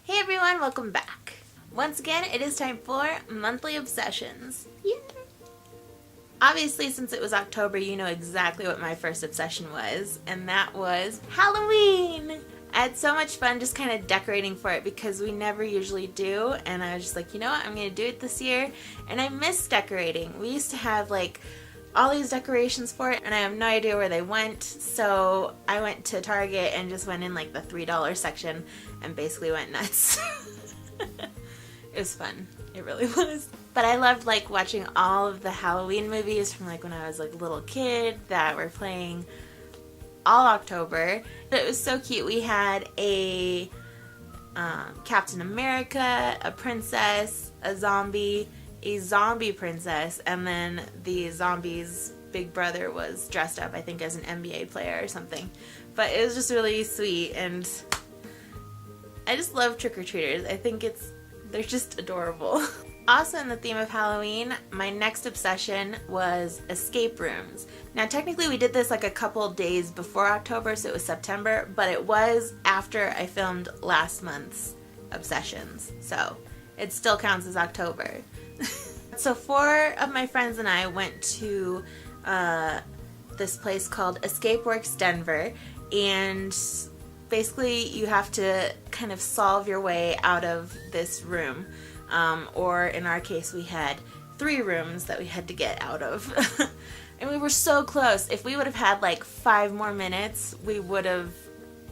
Hey everyone, welcome back. Once again, it is time for Monthly Obsessions. Yeah. Obviously, since it was October, you know exactly what my first obsession was, and that was Halloween! I had so much fun just kind of decorating for it because we never usually do, and I was just like, you know what, I'm going to do it this year, and I miss decorating. We used to have like all these decorations for it, and I have no idea where they went, so I went to Target and just went in like the $3 section and basically went nuts. It was fun. It really was. But I loved like watching all of the Halloween movies from like when I was like a little kid that were playing all October. It was so cute. We had a Captain America, a princess, a zombie princess, and then the zombie's big brother was dressed up, I think, as an NBA player or something. But it was just really sweet, and I just love trick-or-treaters. I think they're just adorable. Also in the theme of Halloween, my next obsession was escape rooms. Now technically we did this like a couple days before October, so it was September, but it was after I filmed last month's obsessions, so it still counts as October. So 4 of my friends and I went to this place called Escape Works Denver, and basically you have to kind of solve your way out of this room. Or in our case, we had 3 rooms that we had to get out of. And we were so close. If we would have had like 5 more minutes, we would have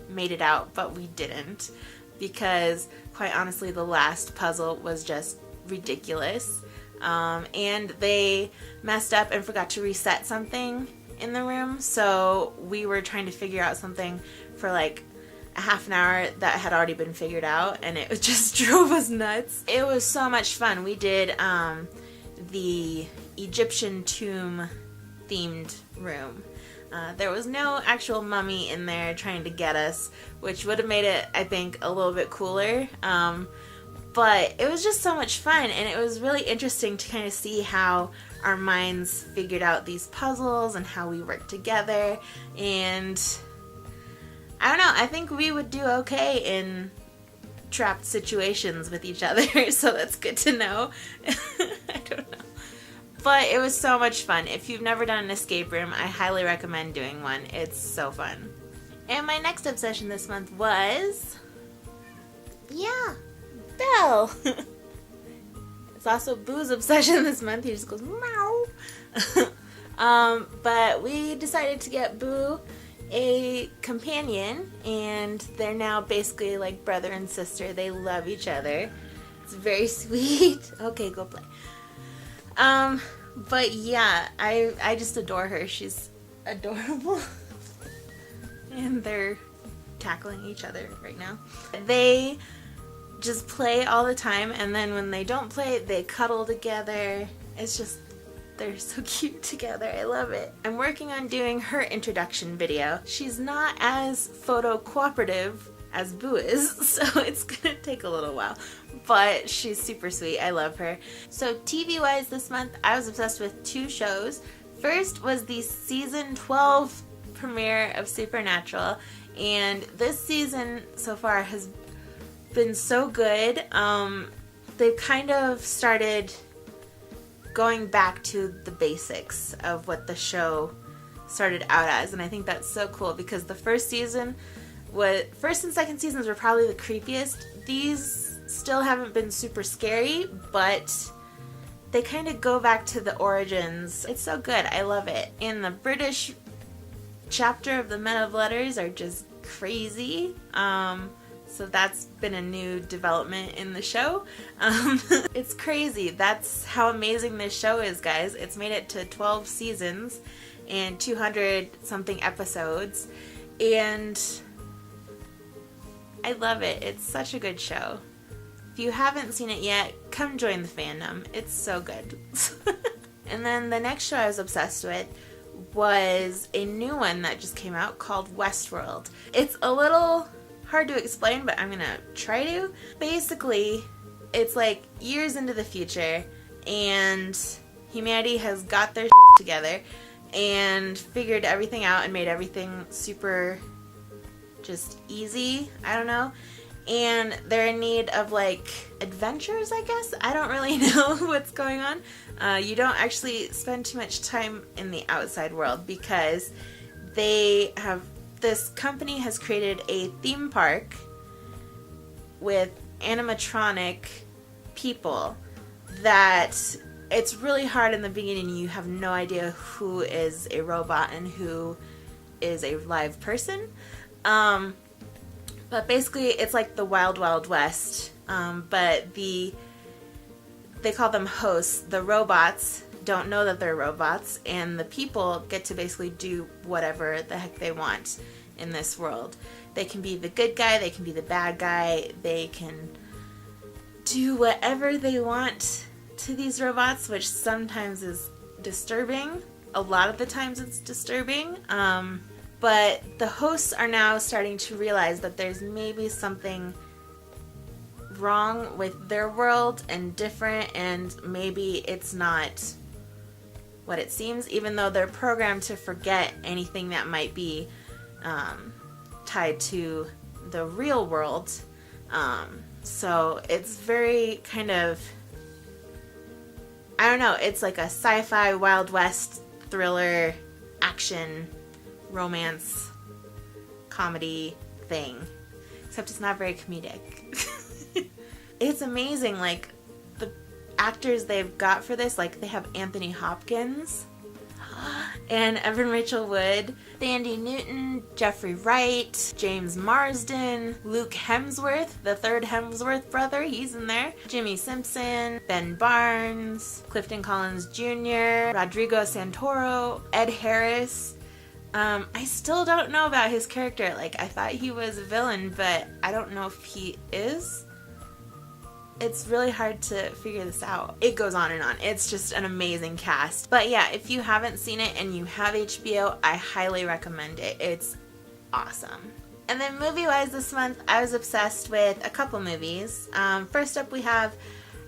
made it out, but we didn't. Because, quite honestly, the last puzzle was just ridiculous. And they messed up and forgot to reset something in the room. So we were trying to figure out something for like a half an hour that had already been figured out, and it just drove us nuts. It was so much fun. We did the Egyptian tomb themed room. There was no actual mummy in there trying to get us, which would have made it, I think, a little bit cooler. But it was just so much fun, and it was really interesting to kind of see how our minds figured out these puzzles and how we worked together. And I don't know, I think we would do okay in trapped situations with each other, so that's good to know. I don't know. But it was so much fun. If you've never done an escape room, I highly recommend doing one. It's so fun. And my next obsession this month was, Belle. It's also Boo's obsession this month. He just goes, meow. But we decided to get Boo a companion, and they're now basically like brother and sister. They love each other. It's very sweet. Okay, go play. But yeah, I just adore her. She's adorable. And they're tackling each other right now. They just play all the time, and then when they don't play, they cuddle together. It's just, they're so cute together. I love it. I'm working on doing her introduction video. She's not as photo cooperative as Boo is, so it's gonna take a little while, but she's super sweet. I love her. So TV wise this month, I was obsessed with 2 shows. First was the season 12 premiere of Supernatural, and this season so far has been so good. They've kind of started going back to the basics of what the show started out as, and I think that's so cool because the first and second seasons were probably the creepiest. These still haven't been super scary, but they kind of go back to the origins. It's so good. I love it. And the British chapter of the Men of Letters are just crazy. So that's been a new development in the show. It's crazy. That's how amazing this show is, guys. It's made it to 12 seasons and 200 something episodes, and I love it. It's such a good show. If you haven't seen it yet, come join the fandom. It's so good. And then the next show I was obsessed with was a new one that just came out called Westworld. It's a little hard to explain, but I'm gonna try to. Basically, it's like years into the future, and humanity has got their together and figured everything out and made everything super just easy. I don't know. and they're in need of like adventures, I guess. I don't really know what's going on. You don't actually spend too much time in the outside world because this company has created a theme park with animatronic people that it's really hard in the beginning. You have no idea who is a robot and who is a live person. But basically it's like the Wild Wild West. But they call them hosts. The robots don't know that they're robots, and the people get to basically do whatever the heck they want in this world. They can be the good guy, they can be the bad guy, they can do whatever they want to these robots, which sometimes is disturbing. A lot of the times it's disturbing. But the hosts are now starting to realize that there's maybe something wrong with their world and different, and maybe it's not what it seems, even though they're programmed to forget anything that might be tied to the real world. So it's very kind of, I don't know, it's like a sci-fi Wild West thriller action romance comedy thing, except it's not very comedic. It's amazing, like the actors they've got for this. Like they have Anthony Hopkins and Evan Rachel Wood, Thandie Newton, Jeffrey Wright, James Marsden, Luke Hemsworth, the third Hemsworth brother, he's in there, Jimmy Simpson, Ben Barnes, Clifton Collins Jr., Rodrigo Santoro, Ed Harris. I still don't know about his character. Like, I thought he was a villain, but I don't know if he is. It's really hard to figure this out. It goes on and on. It's just an amazing cast. But yeah, if you haven't seen it and you have HBO, I highly recommend it. It's awesome. And then movie-wise this month, I was obsessed with a couple movies. First up, we have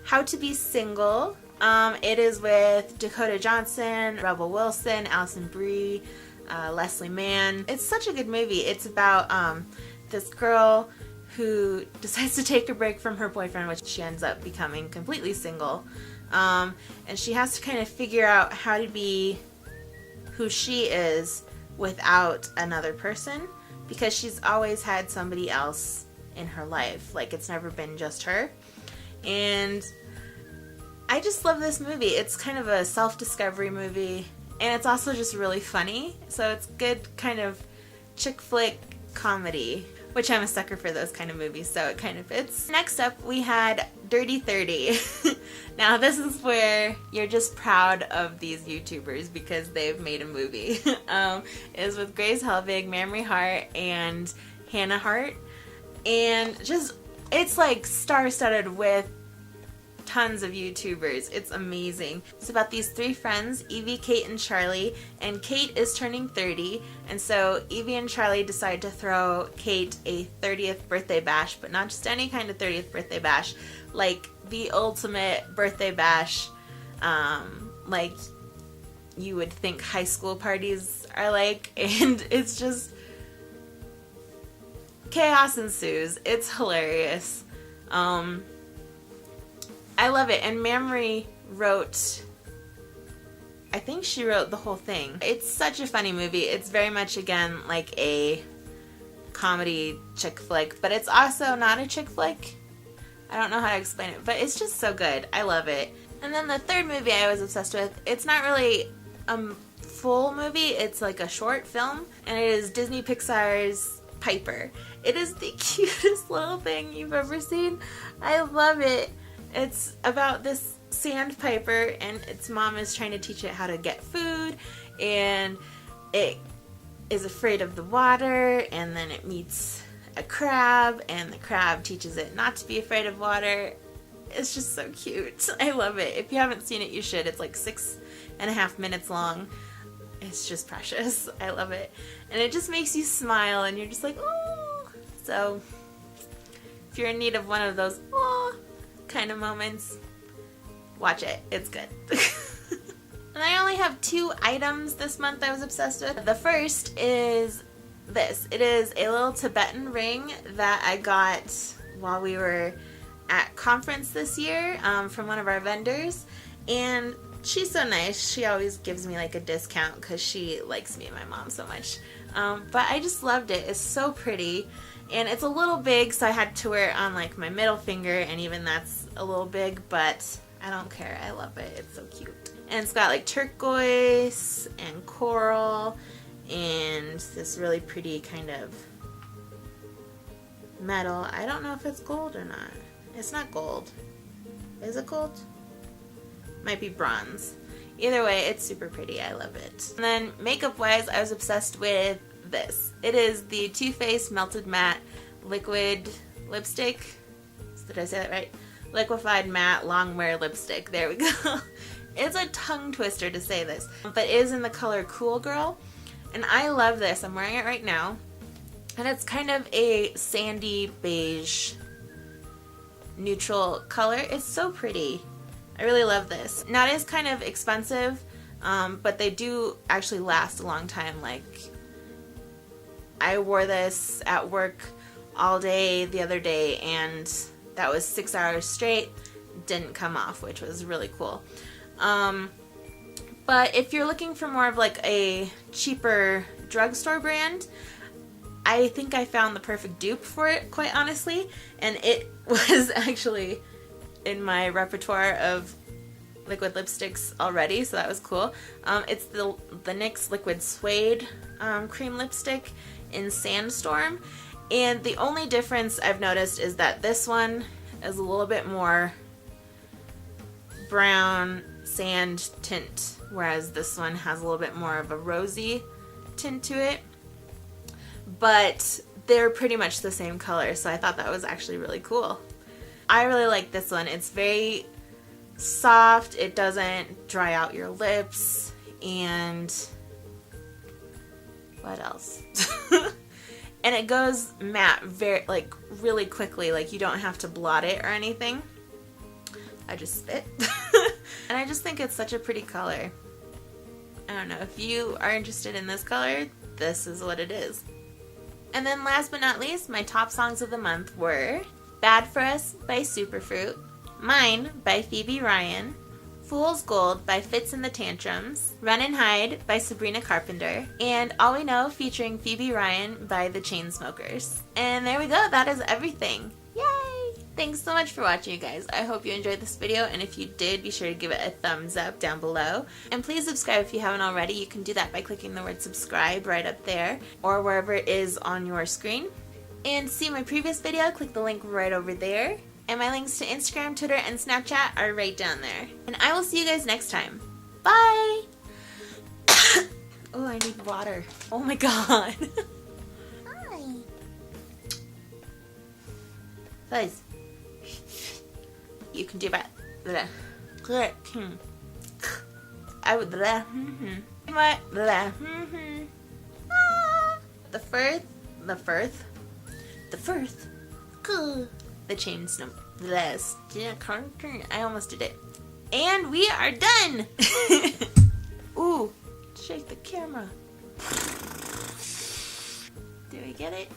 How to Be Single. It is with Dakota Johnson, Rebel Wilson, Alison Brie, Leslie Mann. It's such a good movie. It's about this girl who decides to take a break from her boyfriend, which she ends up becoming completely single. And she has to kind of figure out how to be who she is without another person, because she's always had somebody else in her life. Like, it's never been just her. And I just love this movie. It's kind of a self-discovery movie, and it's also just really funny. So it's good kind of chick flick comedy, which I'm a sucker for those kind of movies, so it kind of fits. Next up, we had Dirty 30. Now, this is where you're just proud of these YouTubers because they've made a movie. It is with Grace Helbig, Mamrie Hart, and Hannah Hart. And just, it's like star-studded with tons of YouTubers. It's amazing. It's about these three friends, Evie, Kate, and Charlie, and Kate is turning 30, and so Evie and Charlie decide to throw Kate a 30th birthday bash, but not just any kind of 30th birthday bash, like the ultimate birthday bash, like you would think high school parties are like, and it's just chaos ensues. It's hilarious. I love it. And Mamrie wrote, I think she wrote the whole thing. It's such a funny movie. It's very much, again, like a comedy chick flick, but it's also not a chick flick. I don't know how to explain it, but it's just so good. I love it. And then the third movie I was obsessed with, it's not really a full movie, it's like a short film, and it is Disney Pixar's Piper. It is the cutest little thing you've ever seen. I love it. It's about this sandpiper, and its mom is trying to teach it how to get food, and it is afraid of the water, and then it meets a crab, and the crab teaches it not to be afraid of water. It's just so cute. I love it. If you haven't seen it, you should. It's like 6.5 minutes long. It's just precious. I love it. And it just makes you smile, and you're just like, oh. So if you're in need of one of those, oh, kind of moments, watch it. It's good. And I only have 2 items this month I was obsessed with. The first is this. It is a little Tibetan ring that I got while we were at conference this year from one of our vendors, and she's so nice. She always gives me like a discount because she likes me and my mom so much. But I just loved it. It's so pretty, and it's a little big, so I had to wear it on like my middle finger, and even that's a little big, but I don't care. I love it. It's so cute. And it's got like turquoise and coral and this really pretty kind of metal. I don't know if it's gold or not. It's not gold. Is it gold? Might be bronze. Either way, it's super pretty. I love it. And then makeup wise, I was obsessed with this. It is the Too Faced Melted Matte Liquid Lipstick. Did I say that right? Liquefied Matte Long Wear Lipstick. There we go. It's a tongue twister to say this, but it is in the color Cool Girl, and I love this. I'm wearing it right now, and it's kind of a sandy beige neutral color. It's so pretty. I really love this. Now it is kind of expensive, but they do actually last a long time. Like, I wore this at work all day the other day, and that was 6 hours straight. Didn't come off, which was really cool. But if you're looking for more of like a cheaper drugstore brand, I think I found the perfect dupe for it, quite honestly, and it was actually in my repertoire of liquid lipsticks already, so that was cool. It's the NYX Liquid Suede cream lipstick in Sandstorm, and the only difference I've noticed is that this one is a little bit more brown sand tint, whereas this one has a little bit more of a rosy tint to it, but they're pretty much the same color, so I thought that was actually really cool. I really like this one. It's very soft, it doesn't dry out your lips, and what else? And it goes matte very, like, really quickly. Like, you don't have to blot it or anything. I just spit. And I just think it's such a pretty color. I don't know, if you are interested in this color, this is what it is. And then last but not least, my top songs of the month were Bad For Us by Superfruit, Mine by Phoebe Ryan, Fool's Gold by Fitz and the Tantrums, Run and Hide by Sabrina Carpenter, and All We Know featuring Phoebe Ryan by The Chainsmokers. And there we go, that is everything. Yay! Thanks so much for watching, you guys. I hope you enjoyed this video, and if you did, be sure to give it a thumbs up down below. And please subscribe if you haven't already. You can do that by clicking the word subscribe right up there, or wherever it is on your screen. And to see my previous video, click the link right over there. And my links to Instagram, Twitter, and Snapchat are right down there. And I will see you guys next time. Bye! Oh, I need water. Oh my god. Hi. Fuzz. You can do that. I would. The firth. The chain snow. I almost did it. And we are done! Ooh, shake the camera. Did we get it?